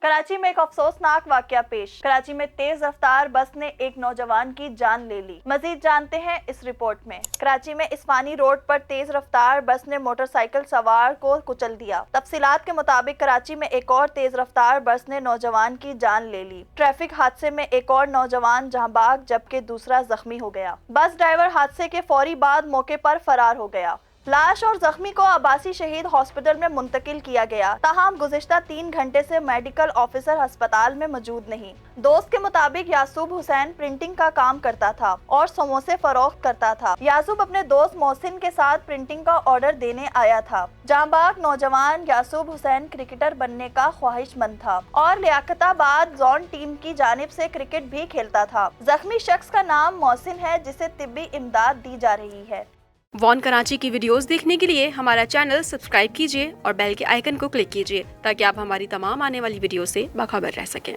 कराची में एक अफसोसनाक वाकया पेश। कराची में तेज रफ्तार बस ने एक नौजवान की जान ले ली। मजीद जानते हैं इस रिपोर्ट में। कराची में इस्मानी रोड पर तेज रफ्तार बस ने मोटरसाइकिल सवार को कुचल दिया। तफसीलात के मुताबिक कराची में एक और तेज रफ्तार बस ने नौजवान की जान ले ली। ट्रैफिक हादसे में एक और नौजवान जहां भाग जबकि दूसरा जख्मी हो गया। बस ड्राइवर हादसे के फौरी बाद मौके पर फरार हो गया। लाश और जख्मी को अब्बासी शहीद हॉस्पिटल में मुंतकिल किया गया। ताहम गुज़िश्ता 3 घंटे से मेडिकल ऑफिसर अस्पताल में मौजूद नहीं। दोस्त के मुताबिक यासूब हुसैन प्रिंटिंग का काम करता था और समोसे फरोख्त करता था। यासूब अपने दोस्त मोहसिन के साथ प्रिंटिंग का ऑर्डर देने आया था। जांबाग नौजवान यासूब हुसैन क्रिकेटर बनने का ख्वाहिशमंद था और लियाकताबाद जोन टीम की जानिब से क्रिकेट भी खेलता था। जख्मी शख्स का नाम मोहसिन है जिसे तिब्बी इमदाद दी जा रही है। वॉन कराची की वीडियोस देखने के लिए हमारा चैनल सब्सक्राइब कीजिए और बेल के आइकन को क्लिक कीजिए ताकि आप हमारी तमाम आने वाली वीडियो से बाखबर रह सकें।